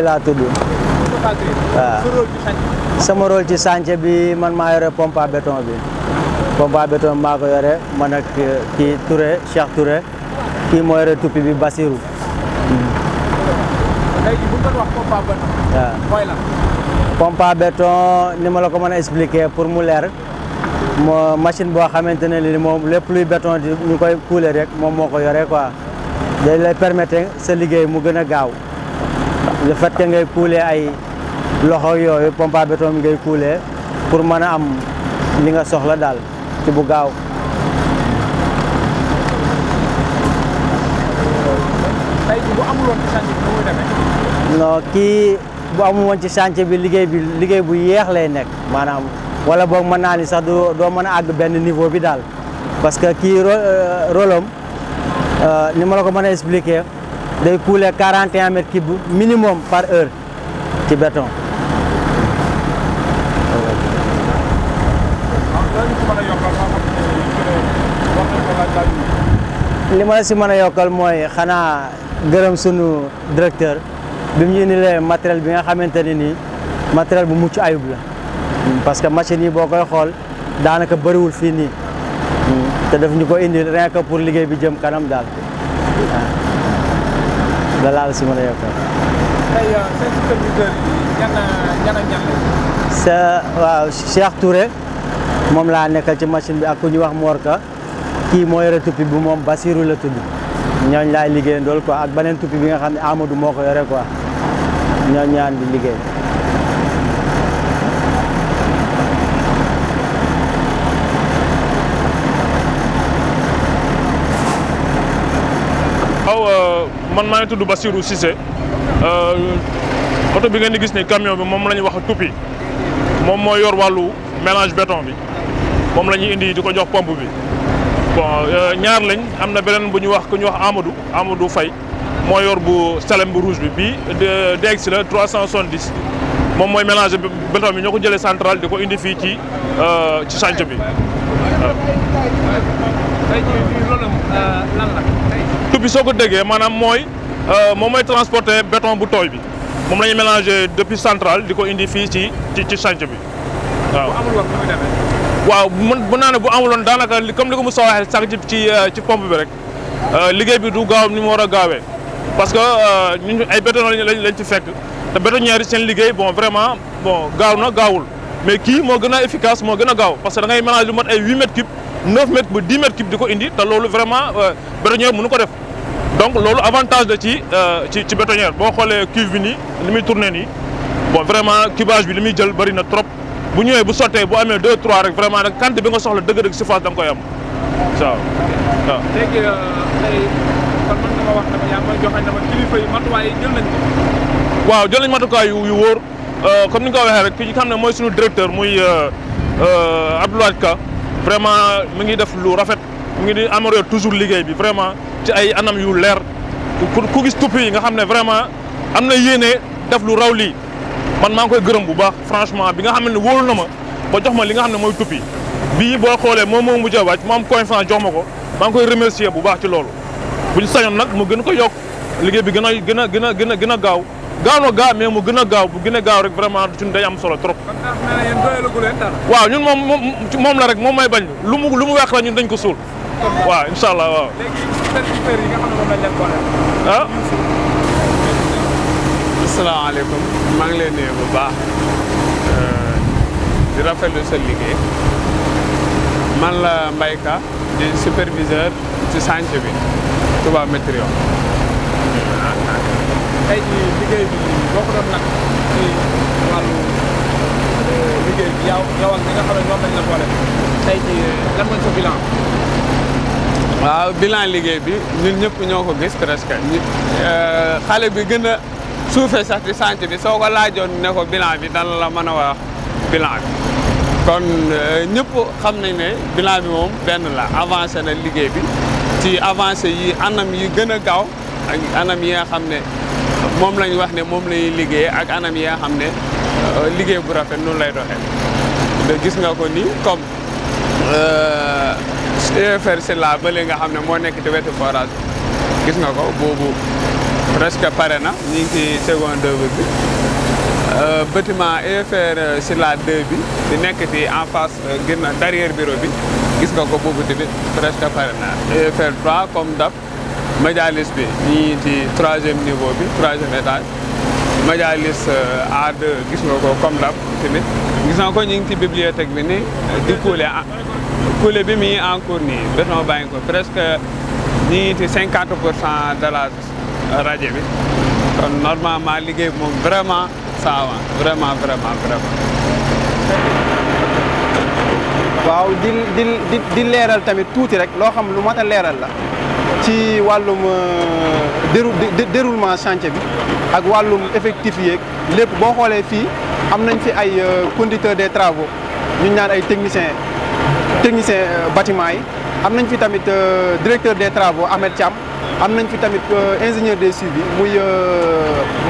laa tudd. waaw sama rôle ci chantier bi man maa yore pompe à béton bi. pompe à béton maa ko yore man ak kii Touré Cheikh Touré kii moo yore tuppi bi Basirou. léegi bu ñu doon wax pompe à béton. waaw mooy lan. pompe à béton ni ma la ko mën a expliquer pour mu leer moo machine boo xamante ne ni moom lépp luy béton di ñu koy couler rek moom moo ko yore quoi. day lay permettre sa liggéey mu gën a gaaw le fait que ngay couler ay loxo yooyu pompe à béton bi ngay couler pour mën a am li nga soxla daal ci bu gaaw. tey bu amul woon ci chantier bi nu muy demee. non kii bu amul woon ci chantier bi liggéey bu yéex lay nekk maanaam wala boog mën naa ni sax doo mën a àgg benn niveau bi daal parce que kii rôle am ni ma la ko mën a expliquer day couler 41 mètres cubes minimum par heure ci béton. li ma la si mën a yokkal mooy xanaa gërëm sunu directeur bi mu ñu indilee matériel bi nga xamante ne nii matériel bu mucc ayub la parce que machine yi boo koy xool daanaka bëriwul fii nii te daf ñu ko indil rien que pour liggéey bi jëm kanam daal waaw da laal si mën a yokkal. tey seen superviseur yi ñan ak ñan sa waaw Cheikh Touré moom laa nekkal ci machine bi ak ku ñu wax Morka kii moo yore tuppi bi moom Basirou la tudd ñooñ laay liggéey ndool quoi ak beneen tuppi bi nga xam ne Amadou moo ko yore quoi ñooñ ñaan di liggéey. waaw man maa ngi tudd Bassirou Cissé oto bi ngeen di gis ni camion bi moom la ñuy wax tuppi moom moo yor wàllu mélange béton bi moom la ñuy indi di ko jox pompe bi bon ñaar lañ am na beneen bu ñu wax ku ñu wax Amadou Faye moo yor bu Salem bu rouge bi bii DX la 370 moom mooy mélange béton bi ñoo ko jëlee central di ko indi fii ci chantier bi waaw. tey jii loolu lan la. tuppi soo ko déggee maanaam moom mooy transporter béton bu tooy bi moom la ñuy mélanger depuis central di ko indi fii ci chantier bi waaw. bu amul woon nu muy demee. waaw bu naa ne bu amuloon daanaka comme li ko Moussa waxee sax ci pompe bi rek liggéey bi du gaaw ni mu war a gaawee parce que ñun ay béton lañ ci fekk te bétonnière yi seen liggéey bon vraiment bon gaaw na gaawul mais kii moo gën a efficace moo gën a gaaw parce que da ngay mélanger lu mat ay 8 mètres cubes 9 mètres ba 10 mètres cubes di ko indi te loolu vraiment bétonnière mënu ko def donc loolu avantage la ci bétonnière boo xoolee cuve bi nii li muy tourné nii bon vraiment cubage bi li muy jël bëri na trop. bu ñëwee bu sottee bu amee 2 3 rek vraiment nag quantité bi nga soxla dëgg-dëgg surface da nga koy am waaw. léegi tey kon mën nga ma wax dama yaa ngi may joxe dama kilifa yi matuwaay yi jël nañ ko. waaw jël nañ matukaay yu wóor comme ni nga ko waxee rek ki nga xam ne mooy suñu directeur muy Abdoulaye Ka vraiment mi ngi def lu rafet mi ngi di améliorer toujours liggéey bi vraiment ci ay anam yu leer ku gis tuppi yi nga xam ne vraiment am na yéene def lu raw lii. man maa ngi koy gërëm bu baax franchement bi nga xam ne wóolu na ma ba jox ma li nga xam ne mooy tuppi bii boo xoolee moom moo mujjee wàcc ma am confiance jox ma ko maa ngi koy remercier bu baax ci loolu bu ñu sañoon nag mu gën ko yokk liggéey bi gën a gaaw na gaaw mais mu gën a gaaw bu gën a gaaw rek vraiment suñu day am solo trop. kon daal nee na yéen doyalugu leen dara. waaw ñun moom la rek moom may bañ lu mu weex la ñun dañ ko suul. waaw incha allah waaw. léegi superviseurs yi nga xam ne moom lañ leen boole. ah. asalaamaaleykum maa ngi leen nuyu bu baax di rafetlu sa liggéey man la Mbaye Ka di superviseur ci chantier bi Touba Météo. tey jii liggéey bi boo ko doon nag ci wàllu liggéey bi yow ak ñi nga xam ne ñoom lañ la boole tey jii lan mooy sa bilan. waaw bilan liggéey bi ñun ñëpp ñoo ko gis presque xale bi gën a suufee sax ci chantier bi soo ko laajoon ne ko bilan bi dana la mën a wax bilan bi kon ñëpp xam nañ ne bilan bi moom benn la avancé na liggéey bi ci avancé yi anam yi gën a gaaw ak anam yi nga xam ne moom lañ wax ne moom lañuy liggéey ak anam yi nga xam ne liggéey bu rafet noonu lay doxee da gis nga ko nii comme UFR Sylla ba léegi nga xam ne moo nekk ci wetu forage gis nga ko boobu presque pare na ñu ngi ci seconde œuvre bi bâtiment EFR Sila 2 bi di nekk ci en face ginnaaw derrière bureau bi gis nga ko boobu tamit presque pare na EFR 3 comme d'hab Majalis bi ñu ngi ci 3e niveau bi 3e étage Majalis A2 gis nga ko comme d'hab tamit gis nga ko ñu ngi ci bibliothèque bi ni di couler bi mi ngi en cours nii béton baa ngi ko presque ñu ngi ci 50% de la rajo bi kon normalement liggéey bi moom vraiment ça va vraiment. waaw di leeral tamit tuuti rek loo xam lu mat a leeral la ci wàllum déroulement chantier bi ak wàllum effectif yeeg lépp boo xoolee fii am nañ fi ay conducteurs des travaux ñu naan ay technicien bâtiment yi am nañ fi tamit directeur des travaux Ahmed Thiam am nañ fi tamit ingénieur des suivi muy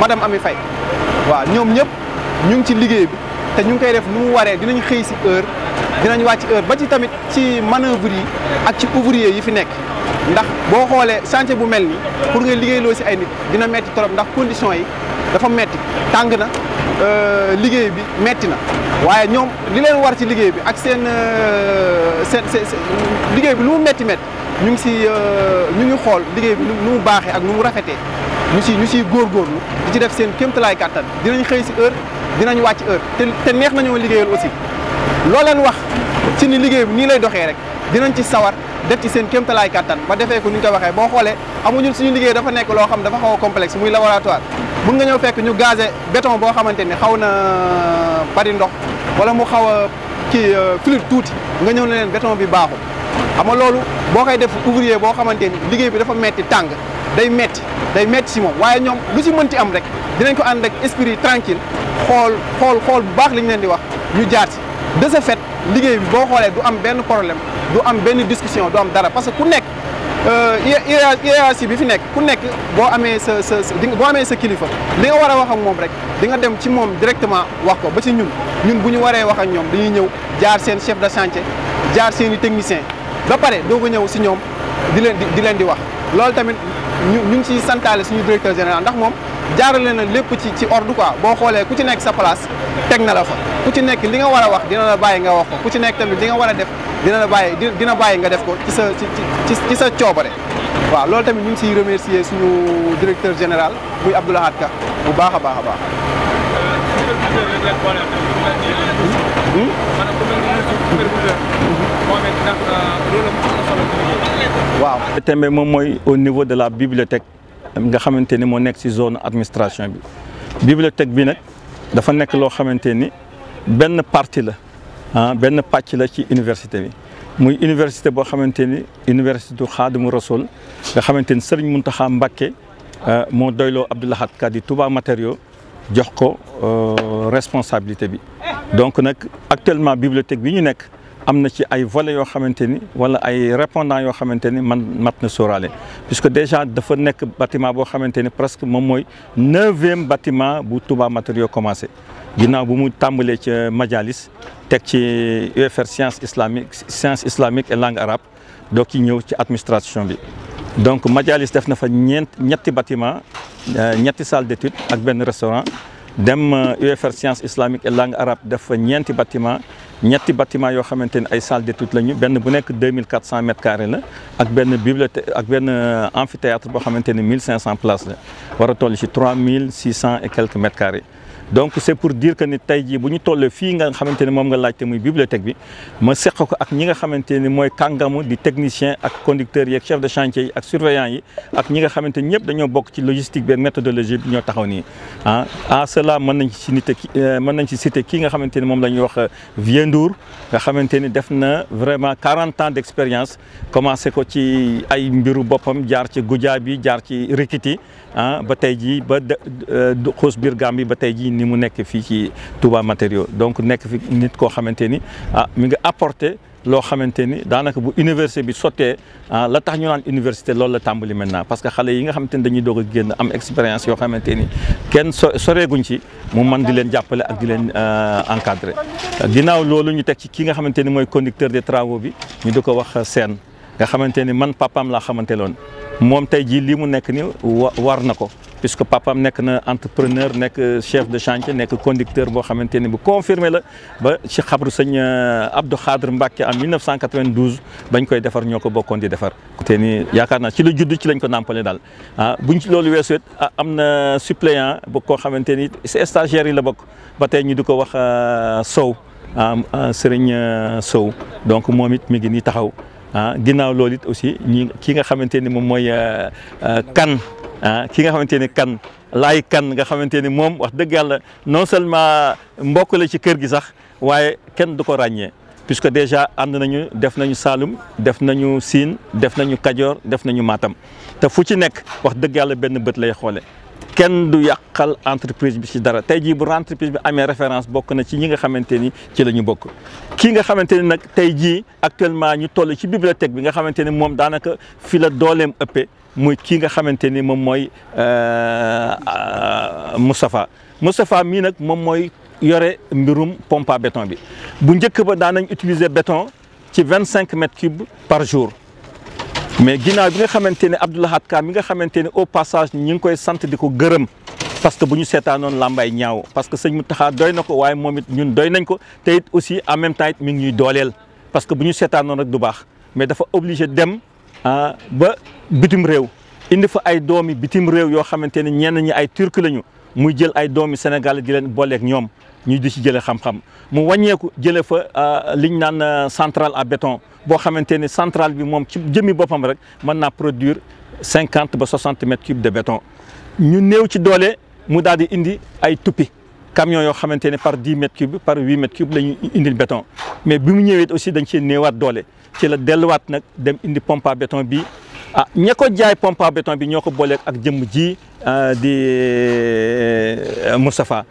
madame Ami Faye waaw ñoom ñëpp ñu ngi ci liggéey bi te ñu ngi koy def nu mu waree dinañ xëy si heure dinañ wàcc heure ba ci tamit ci manœuvre yi ak ci ouvrier yi fi nekk ndax boo xoolee chantier bu mel nii pour nga liggéeyloo si ay nit dina metti trop ndax conditions yi dafa metti tàng na liggéey bi metti na waaye ñoom li leen war ci liggéey bi ak seen liggéey bi lu mu metti ñu ngi si ñu ngi xool liggéey bi nu mu baaxee ak nu mu rafetee ñu siy góorgóorlu di ci def seen kéemtalaay kàttan dinañ xëy si heure dinañ wàcc heure te neex nañoo liggéeyal aussi loo leen wax ci ni liggéey bi nii lay doxee rek dinañ ci sawar def ci seen kéemtalaay kàttan ba defee ko ni ñu ko waxee boo xoolee amuñu suñu liggéey dafa nekk loo xam dafa xaw a complexe muy laboratoire mun nga ñëw fekk ñu gazé béton boo xamante ni xaw na bari ndox wala mu xaw a kii fluide tuuti nga ñëw ne leen béton bi baaxul xam nga loolu boo koy def ouvrier boo xamante ni liggéey bi dafa metti tàng day metti si moom waaye ñoom lu ci mënti am rek dinañ ko ànd ak esprit tranquille xool bu baax li ñu leen di wax ñu jaar ci de ce fait liggéey bi boo xoolee du am benn problème du am benn discussion du am dara parce que ku nekk hiérarchie bi fi nekk ku nekk boo amee sa kilifa li nga war a wax ak moom rek di nga dem ci moom directement wax ko ba ci ñun bu ñu waree wax ak ñoom dañuy ñëw jaar seen chef de chantier jaar seen i technicien ba pare doo ko ñëw si ñoom di leen di wax loolu tamit ñu ngi ciy santaale suñu directeur général ndax moom jaarale na lépp ci ordre quoi boo xoolee ku ci nekk sa place teg na la fa ku ci nekk li nga war a wax dina la bàyyi nga wax ko ku ci nekk tamit li nga war a def dina bàyyi nga def ko ci sa coobare waaw loolu tamit ñu ngi ciy remercier suñu directeur général muy Abdou Lahad Ka bu baax a baax a baax. waaw. tembe moom mooy au niveau de la bibliothèque nga xamante ni moo nekk ci zone administration bi bibliothèque bi nag dafa nekk loo xamante ni benn partie la benn pàcc la ci université bi muy université boo xamante ni université du Xaadimu Rasuul nga xamante ni Serigne Mountakha Mbacké moo doyloo Abdou Lahad Ka di Touba Matériaux jox ko responsabilité bi donc nag actuellement bibliothèque bi ñu nekk am na ci ay volets yoo xamante ni wala ay répondants yoo xamante ni mat na sóoraale puisque déjà dafa nekk bâtiment boo xamante ni presque moom mooy 9e bâtiment bu Touba Matériaux commencé ginnaaw bu mu tàmbalee ci Majalis teg ci UFR science islamique et langue arabe doo ki ñëw ci administration bi donc Majalis def na fa ñetti bâtiment ñetti salle d'étude ak benn restaurant dem UFR science islamique et langue arabe def fa ñetti bâtiment yoo xamante ni ay salle d'étude lañu benn bu nekk 2400 mètres carrés la ak benn bibliothèque ak benn amphithéâtre boo xamante ni 1500 places la war a toll ci 3600 et quelques mètres carrés. donc c'est pour dire que ni tey jii bu ñu tollee fii nga xamante ni moom nga laajte muy bibliothèque bi ma seq ko ak ñi nga xamante ni mooy kàngamu di technicien ak conducteurs yi ak chef de chantier yi ak surveillant yi ak ñi nga xamante ni ñëpp dañoo bokk ci logistique bi ak méthodologie bi ñoo taxaw nii à cela mën nañ ci citer kii nga xamante ni moom la ñuy wax Vieux Ndour nga xamante ni def na vraiment 40 ans d'expérience commencé ko ci ay mbiru boppam jaar ci Goudiaby jaar ci Rikiti ba tey jii ba xuus biir Gambie ba tey jii ni mu nekk fii ci Touba Matériaux donc nekk fi nit koo xamante ni mi ngi apporter loo xamante ni daanaka bu université bi sottee la tax ñu naan université loolu la tàmbali maintenant parce que xale yi nga xamante ni dañuy doog a génn am expérience yoo xamante ni kenn soreeguñ ci mu mën di leen jàppale ak di leen encadrer ginnaaw loolu ñu teg ci ki nga xamante ni mooy conducteur des travaux bi ñu di ko wax Sène nga xamante ni man papaam laa xamante loon moom tey jii lii mu nekk ni war na ko puisque papaam nekk na entrepreneur nekk chef de chantier nekk conducteur boo xamante ni bu confirmé la ba ci xabru sëñ Abdou Khadre Mbacké en 1992 bañ koy defar ñoo ko bokkoon di defar. te ni yaakaar naa ci la judd ci lañ ko nàmpale daal buñ ci loolu weesu it am na suppléant bu koo xamante ni si stagiaire yi la bokk ba tey ñu di ko wax Sow Serigne Sow donc moom it mi ngi nii taxaw ginnaaw loolu it aussi ki nga xamante ni moom mooy kan ki nga xamante ni kan laay kan nga xamante ni moom wax dëgg yàlla non seulement mbokk la ci kër gi sax waaye kenn du ko ràññee puisque déjà ànd nañu def nañu Saloum def nañu Sine def nañu Kajoor def nañu Matam te fu ci nekk wax dëgg yàlla benn bët lay xoole kenn du yàqal entreprise bi ci dara tey jii bu entreprise bi amee référence bokk na ci ñi nga xamante ni ci la ñu bokk kii nga xamante ni nag tey jii actuellement ñu toll ci bibliothèque bi nga xamante ni moom daanaka fi la dooleem ëppee muy kii nga xamante ni moom mooy Moustapha mii nag moom mooy yore mbirum pompe à béton bi bu njëkk ba daan nañ utiliser béton ci 25 mètres cubes par jour mais ginnaaw bi nga xamante ne Abdou Lahad Ka mi nga xamante ne au passage ñi ngi koy sant di ko gërëm parce que bu ñu seetaanoon làmbaay ñaaw parce que sëñ Mountakha doy na ko waaye moom it ñun doy nañ ko te it aussi en même temps it mi ngi ñuy dooleel parce que bu ñu seetaanoon rek du baax mais dafa obligé dem ba bitim réew indi fa ay doomi bitim réew yoo xamante ne ñenn ñi ay turc lañu muy jël ay doomi Sénégal di leen booleeg ñoom ñu di ci jëlee xam-xam mu wàññeeku jëlee fa liñ naan centrale à béton boo xamante ni centrale bi moom ci jëmmi boppam rek mën naa produire 50 ba 60 mètres cubes de béton ñu néew ci doole mu daal di indi ay tuppi camion yoo xamante ne par 10 mètres cubes par 8 mètres cubes la ñu indil béton mais bi mu ñëwee aussi dañ cee néewaat doole ci la delluwaat nag dem indi pompe à béton bi ña ko jaay pompe à béton bi ñoo ko booleeg ak jëmm ji di Moustapha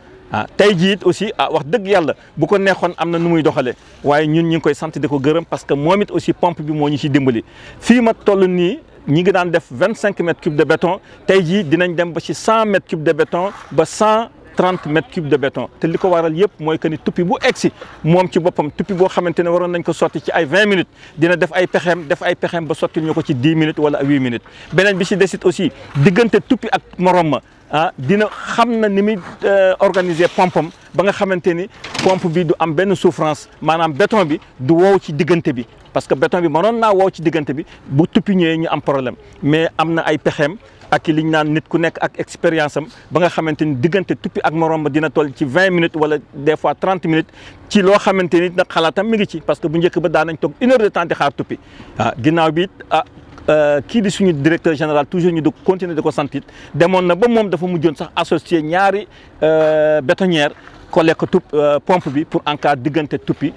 tey jii it aussi wax dëgg yàlla bu ko neexoon am na nu muy doxalee waaye ñun ñu ngi koy sant di ko gërëm parce que moom it aussi pompe bi moo ñu ci dimbali fii ma toll nii ñi ngi daan def 25 mètres cubes de béton tey jii dinañ dem ba ci 100 mètres cubes de béton ba 130 mètres cubes de béton te li ko waral yëpp mooy que ni tuppi bu egsi moom ci boppam tuppi boo xamante ne waroon nañ ko sotti ci ay 20 minutes dina def ay pexeem ba sottil ñu ko ci 10 minutes wala 8 minutes beneen bi ci desit aussi diggante tuppi ak morom ma dina xam na ni muy organiser pompam ba nga xamante ni pompe bi du am benn souffrance maanaam béton bi du wow ci diggante bi parce que béton bi mënoon naa wow ci diggante bi bu tuppi ñëwee ñu am problème mais am na ay pexeem ak li ñu naan nit ku nekk ak expérience am ba nga xamante ni diggante tuppi ak morom ba dina toll ci 20 minutes wala des fois 30 minutes ci loo xamante ni nag xalaatam mi ngi ci parce que bu njëkk ba daan nañ toog 1 heure de temps di xaar tuppi ginnaaw bi kii di suñu directeur général toujours ñu di continuer di ko sant it demoon na ba moom dafa mujjoon sax associé ñaari bétonnière collé ko pompe bi pour en cas diggante tuppi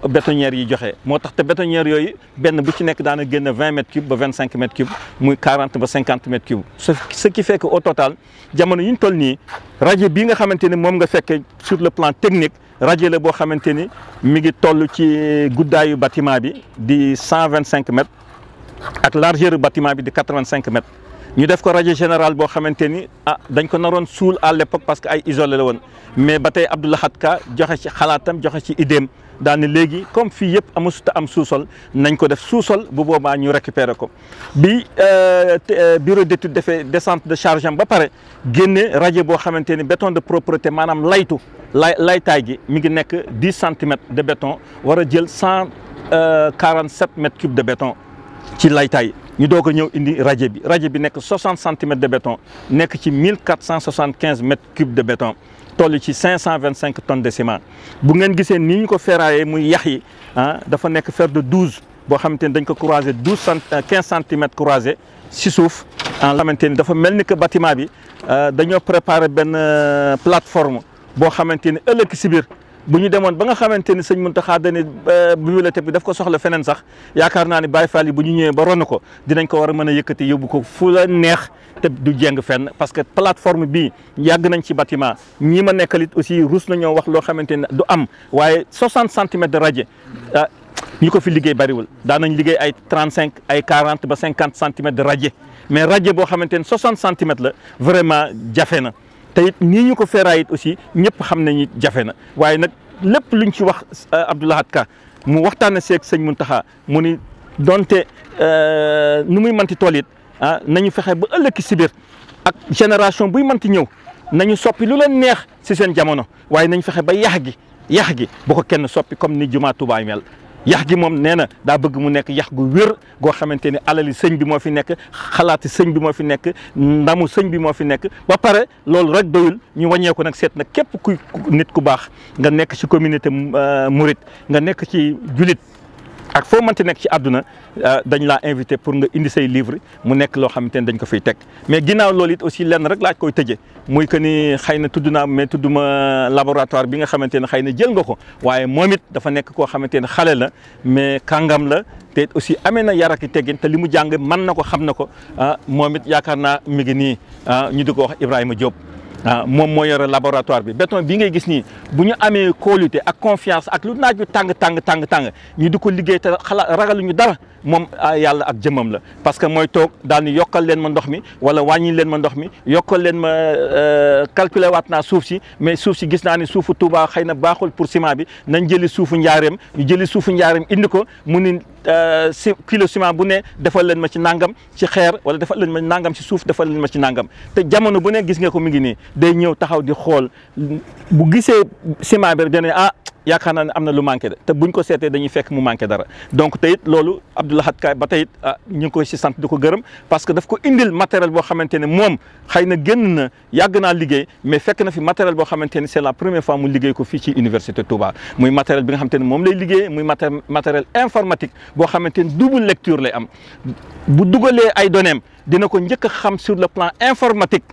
bétonnière yi joxe moo tax te bétonnière yooyu benn bu ci nekk daana génn 20 mètres cubes ba 25 mètres cubes muy 40 ba 50 mètres cubes ce qui fait que au total jamono yi ñu toll nii rajo bii nga xamante ni moom nga fekkee sur le plan technique rajo la boo xamante ni mi ngi toll ci guddaayu bâtiment bi di 125 mètres ak largeur bâtiment bi di 85 mètres ñu def ko rajo général boo xamante ni dañ ko naroon suul à l'époque parce que ay isolé la woon mais ba tey Abdou Lahad Ka joxe ci xalaatam joxe ci idéem daal ne léegi comme fii yëpp amasut am sous-sol nañ ko def sous-sol bu boobaa ñu récupérer ko bi bureau d'étude defee descente de charge am ba pare génne rajo boo xamante ni béton de propreté maanaam laytaay gi mi ngi nekk 10 centimètres de béton war a jël 147 mètres cubes de béton ci laytaay ñu doog a ñëw indi rajo bi nekk 60 centimètres de béton nekk ci 1475 mètres cubes de béton toll ci 525 tonnes de ciment bu ngeen gisee nii ñu ko ferraillé muy yax yi dafa nekk fer de 12 boo xamante ni dañ ko croisé 15 centimètres croisé si suuf en xamante ni dafa mel ni que bâtiment bi dañoo préparé benn plateforme boo xamante ni ëllëg si biir bu ñu demoon ba nga xamante ni sëñ Mountakha dane bibliothèque bi daf ko soxla feneen sax yaakaar naa ni Baye Fall yi bu ñu ñëwee ba ron ko dinañ ko war a mën a yëkkati yóbbu ko fu la neex te du jeng fenn parce que plateforme bii yàgg nañ ci bâtiment ñi ma nekkalit aussi ruus nañoo wax loo xamante ni du am waaye 60 centimètres de rajo ñi ko fi liggéey bariwul daan nañ liggéey ay 35 ay 40 ba 50 centimètres de rajo mais rajo boo xamante ni 60 centimètres la vraiment jafe na. te it nii ñu ko ferraille it aussi ñëpp xam nañu jafe na waaye nag lépp luñ ci wax Abdou Lahad Ka mu waxtaanee seeg sëñ Mountakha mu ni donte nu muy manti tool it nañu fexe ba ëllëg si biir ak génération buy mënti ñëw nañu soppi lu leen neex si seen jamono waaye nañ fexe ba yax gi bu ko kenn soppi comme ni jumaa Tuubaa mel yax gi moom nee na daa bëgg mu nekk yax gu wér goo xamante ni alali sëñ bi moo fi nekk xalaati sëñ bi moo fi nekk ndamu sëñ bi moo fi nekk ba pare loolu rek doyul ñu wàññeeku nag seet nag képp kuy nit ku baax nga nekk ci communauté mouride nga nekk ci julit ak foo mënti nekk ci àdduna dañ laa invité pour nga indi say livre mu nekk loo xamante ni dañ ko fiy teg mais ginnaaw loolu it aussi lenn rek laaj koy tëjee muy que ni xëy na tudd naa mais tudduma laboratoire bi nga xamante ne xëy na jël nga ko waaye moom it dafa nekk koo xamante ne xale la mais kàngam la te aussi amee na yar ak teggin te li mu jàng mën na ko xam na ko moom it yaakaar naa mi ngi nii ñu di ko wax Ibrahima Diop. moom moo yore laboratoire bi béton bi ngay gis nii bu ñu amee kóolute ak confiance ak lu naaj bi tàng ñu di ko liggéey te ragaluñu dara moom yàlla ak jëmmam la parce que mooy toog daal ni yokkal leen ma ndox mi wala wàññi leen ma ndox mi yokkal leen ma calculer waat naa suuf si mais suuf si gis naa ni suufu Touba xëy na baaxul pour ciment bi nañ jëli suufu njaareem ñu jëli suufu njaareem indi ko mu ni kilo ciment bu ne defal leen ma ci nangam ci xeer wala defal leen ma nangam ci suuf defal leen ma ci nangam te jamono bu ne gis nga ko mi ngi nii day ñëw taxaw di xool bu gisee ciment bi dana yaakaar naa ne am na lu manqué de te buñ ko seetee dañuy fekk mu manqué dara donc te it loolu Abdou Lahad Ka ba tey it ñu ngi koy si sant di ko gërëm parce que daf ko indil matériel boo xamante ne moom xëy na génn na yàgg naa liggéey mais fekk na fi matériel boo xamante ne c'est la première fois mu liggéey ko fii ci université Touba muy matériel bi nga xamante ne moom lay liggéey muy matériel informatique boo xamante ne double lecture lay am bu dugalee ay données dina ko njëkk a xam sur le plan informatique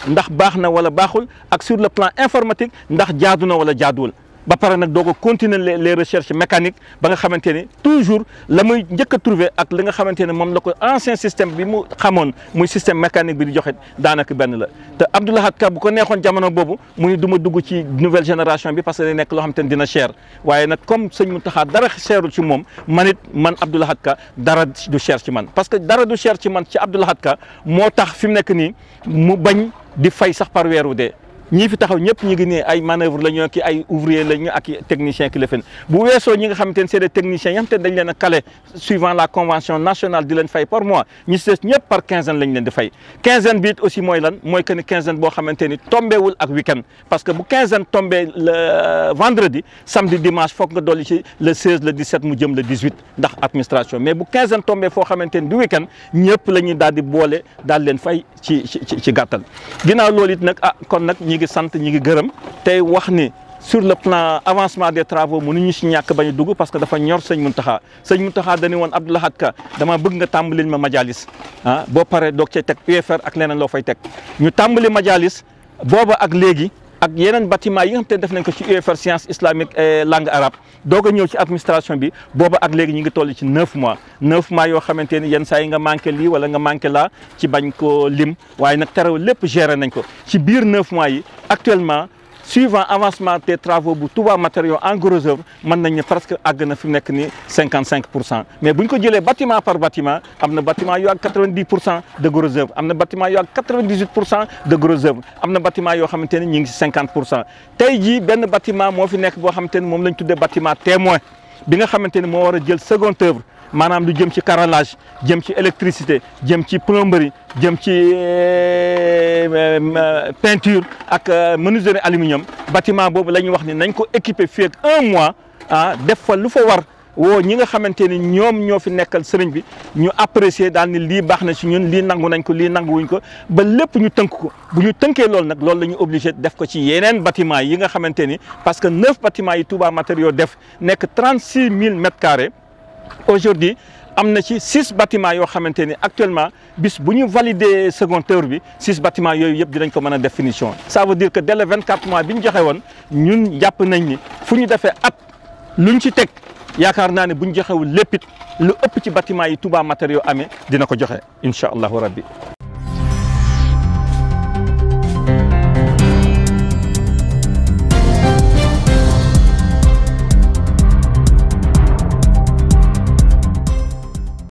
ndax baax na wala baaxul ak sur le plan informatique ndax jaadu na wala jaaduwul ba pare nag doo ko continuer les recherches mécaniques ba nga xamante ni toujours la muy njëkk a trouver ak li nga xamante ne moom la ko ancien système bi mu xamoon muy système mécanique bi di joxe daanaka benn la te Abdou Lahad Ka bu ko neexoon jamono boobu mu ni du ma dugg ci nouvelle génération bi parce que day nekk loo xamante ne dina cher waaye nag comme sëñ Mountakha dara cherul ci moom man Abdou Lahad Ka dara du cher ci man parce que dara du cher ci man ci Abdou Lahad Ka moo tax fi mu nekk nii mu bañ di fay sax par weeru dee ñii fi taxaw ñëpp ñu ngi ne ay manœuvre la ñu ki ay ouvrier la ñu ak technicien ki la fen bu weesoo ñi nga xamante ne c'est des techniciens yi nga xamante ne dañ leen a calé suivant la convention nationale di leen fay par mois ñi si des ñëpp par quinzaine lañ leen di fay quinzaine bi it aussi mooy lan mooy que ni quinzaine boo xamante ni tombéwul ak week-end parce que bu quinzaine tombé le vendredi samedi dimanche foog nga dolli ci le 16 le 17 mu jëm le 18 ndax administration mais bu quinzaine tombé foo xamante ni du week-end ñëpp la ñuy daal di boole daal leen fay ci gàttal ginnaaw loolu it nag kon nag ñi ngi sant ñi ngi gërëm tey wax ni sur le plan avancement des travaux mënuñu si ñàkk bañ a dugg parce que dafa ñor sëñ Mountakha dañu woon Abdou Lahad Ka dama bëgg nga tàmbalil ma majalis boo paree doog cee teg UFR ak leneen loo fay teg ñu tàmbali majalis booba ak léegi ak yeneen bâtiment yi nga xam te def nañ ko ci UFR science islamique et langue arabe doog a ñëw ci administration bi booba ak léegi ñu ngi toll ci 9 mois yoo xamante ni yenn saa yi nga manqué lii wala nga manqué laa ci bañ ko lim waaye nag terewul lépp géré nañ ko ci biir 9 mois yi actuellement suivant avancement des travaux bu Touba matériaux en gros œuvre mën nañ ne presque àgg na fi mu nekk ni 55% mais bu ñu ko jëlee bâtiment par bâtiment am na bâtiment yu ak 90% de gros œuvre am na bâtiment yu ak 98% de gros œuvre am na bâtiment yoo xamante ni ñu ngi si 50% tey jii benn bâtiment moo fi nekk boo xamante ni moom lañ tuddee bâtiment témoin bi nga xamante ni moo war a jël seconde œuvre maanaam lu jëm ci carrelage jëm ci électricité jëm ci plomberie jëm ci peinture ak menuiserie aluminium bâtiment boobu la ñuy wax ni nañ ko équiper fii ak 1 mois def fa lu fa war woo ñi nga xamante ni ñoom ñoo fi nekkal sëriñ bi ñu apprécier daal ni lii baax na ci ñun lii nangu nañ ko lii nanguwuñ ko ba lépp ñu tënk ko bu ñu tënkee loolu nag loolu la ñu obligé def ko ci yeneen bâtiment yi nga xamante ni parce que 9 bâtiments yi Touba matériaux def nekk 36 000 mètres carrés aujourd'hui am na ci 6 bâtiments yoo xamante ni actuellement bis bu ñu valider seconde œuvre bi 6 bâtiments yooyu yëpp dinañ ko mën a def finition ça veut dire que dès le 24 mois bi ñu joxe woon ñun jàpp nañ ni fu ñu defee at luñ ci teg yaakaar naa ne bu ñu joxewul lépp it lu ëpp ci bâtiment yi Touba matériaux amee dina ko joxe incha allahu rabbi